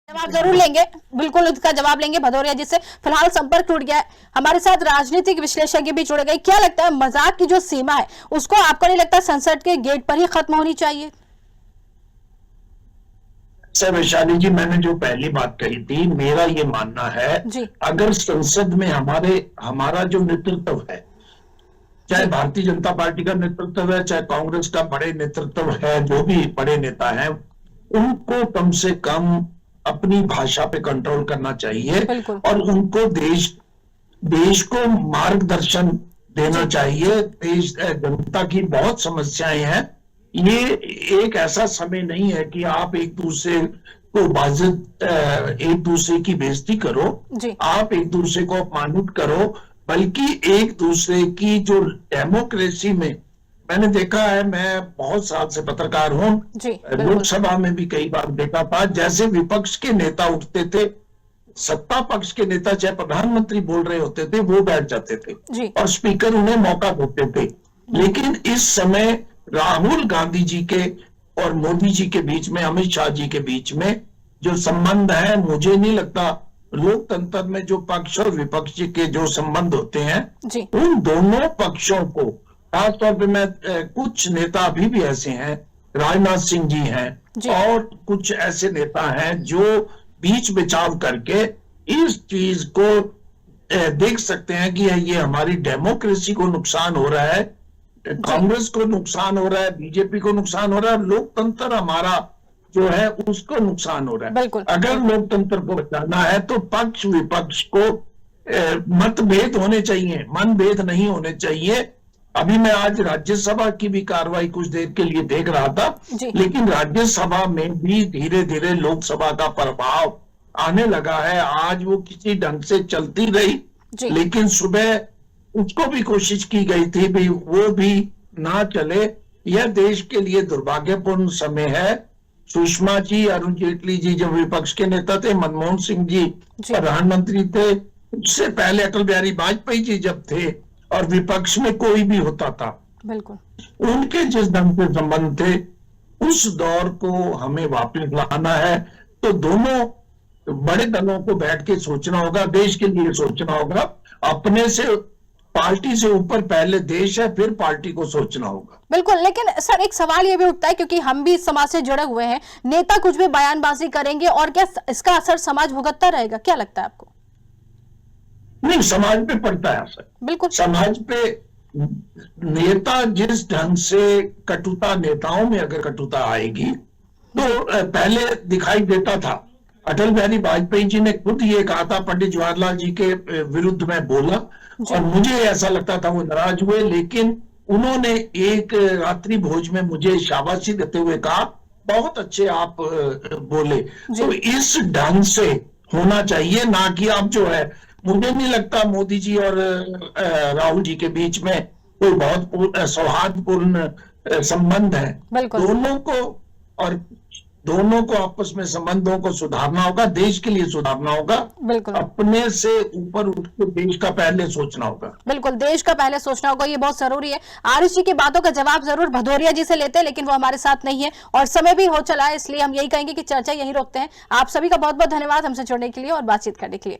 जवाब जरूर लेंगे, बिल्कुल इसका जवाब लेंगे भदौरिया जी से। फिलहाल संपर्क टूट गया है। हमारे साथ राजनीतिक विश्लेषज्ञ भी जुड़ गए। क्या लगता है, मजाक की जो सीमा है उसको आपको नहीं लगता संसद के गेट पर ही खत्म होनी चाहिए? सर वैशाली जी, मैंने जो पहली बात कही थी, मेरा ये मानना है अगर संसद में हमारा जो नेतृत्व है, चाहे भारतीय जनता पार्टी का नेतृत्व है, चाहे कांग्रेस का बड़े नेतृत्व है, जो भी बड़े नेता हैं, उनको कम से कम अपनी भाषा पे कंट्रोल करना चाहिए और उनको देश को मार्गदर्शन देना चाहिए। देश जनता की बहुत समस्याएं हैं। ये एक ऐसा समय नहीं है कि आप एक दूसरे को एक दूसरे की बेइज्जती करो, आप एक दूसरे को अपमानित करो, बल्कि एक दूसरे की जो डेमोक्रेसी में मैंने देखा है, मैं बहुत साल से पत्रकार हूं, लोकसभा में भी कई बार देखा था, जैसे विपक्ष के नेता उठते थे, सत्ता पक्ष के नेता चाहे प्रधानमंत्री बोल रहे होते थे, वो बैठ जाते थे और स्पीकर उन्हें मौका देते थे। लेकिन इस समय राहुल गांधी जी के और मोदी जी के बीच में, अमित शाह जी के बीच में जो संबंध है, मुझे नहीं लगता लोकतंत्र में जो पक्ष और विपक्ष के जो संबंध होते हैं, उन दोनों पक्षों को, खासतौर पे मैं कुछ नेता अभी भी ऐसे हैं, राजनाथ सिंह जी हैं और कुछ ऐसे नेता हैं जो बीच बचाव करके इस चीज को देख सकते हैं कि ये हमारी डेमोक्रेसी को नुकसान हो रहा है, कांग्रेस को नुकसान हो रहा है, बीजेपी को नुकसान हो रहा है, लोकतंत्र हमारा जो है उसको नुकसान हो रहा है। अगर लोकतंत्र को बचाना है तो पक्ष विपक्ष को मतभेद होने चाहिए, मनभेद नहीं होने चाहिए। अभी मैं आज राज्यसभा की भी कार्रवाई कुछ देर के लिए देख रहा था, लेकिन राज्यसभा में भी धीरे धीरे लोकसभा का प्रभाव आने लगा है। आज वो किसी ढंग से चलती रही, लेकिन सुबह उसको भी कोशिश की गई थी भी वो भी ना चले। यह देश के लिए दुर्भाग्यपूर्ण समय है। सुषमा जी, अरुण जेटली जी जब विपक्ष के नेता थे, मनमोहन सिंह जी प्रधानमंत्री थे, उससे पहले अटल बिहारी वाजपेयी जी जब थे और विपक्ष में कोई भी होता था, उनके जिस ढंग से संबंध थे, उस दौर को हमें वापस लाना है। तो दोनों बड़े दलों को बैठ के सोचना होगा, देश के लिए सोचना होगा। अपने से, पार्टी से ऊपर पहले देश है, फिर पार्टी को सोचना होगा। बिल्कुल, लेकिन सर एक सवाल ये भी उठता है, क्योंकि हम भी इस समाज से जुड़े हुए हैं, नेता कुछ भी बयानबाजी करेंगे और क्या इसका असर समाज भुगतता रहेगा? क्या लगता है आपको? नहीं, समाज पे पड़ता है असर। बिल्कुल, समाज पे नेता जिस ढंग से कटुता, नेताओं में अगर कटुता आएगी तो पहले दिखाई देता था। अटल बिहारी वाजपेयी जी ने खुद ये कहा था, पंडित जवाहरलाल जी के विरुद्ध में बोला और मुझे ऐसा लगता था वो नाराज हुए, लेकिन उन्होंने एक रात्रि भोज में मुझे शाबाशी देते हुए कहा, बहुत अच्छे आप बोले। तो इस ढंग से होना चाहिए, ना कि आप जो है, मुझे नहीं लगता मोदी जी और राहुल जी के बीच में कोई बहुत सौहार्दपूर्ण संबंध है। दोनों को आपस में संबंधों को सुधारना होगा, देश के लिए सुधारना होगा, अपने से ऊपर उठ के देश का पहले सोचना होगा। बिल्कुल, देश का पहले सोचना होगा, ये बहुत जरूरी है। आरिश जी की बातों का जवाब जरूर भदौरिया जी से लेते हैं, लेकिन वो हमारे साथ नहीं है और समय भी हो चला है, इसलिए हम यही कहेंगे कि चर्चा यहीं रोकते हैं। आप सभी का बहुत बहुत धन्यवाद हमसे जुड़ने के लिए और बातचीत करने के लिए।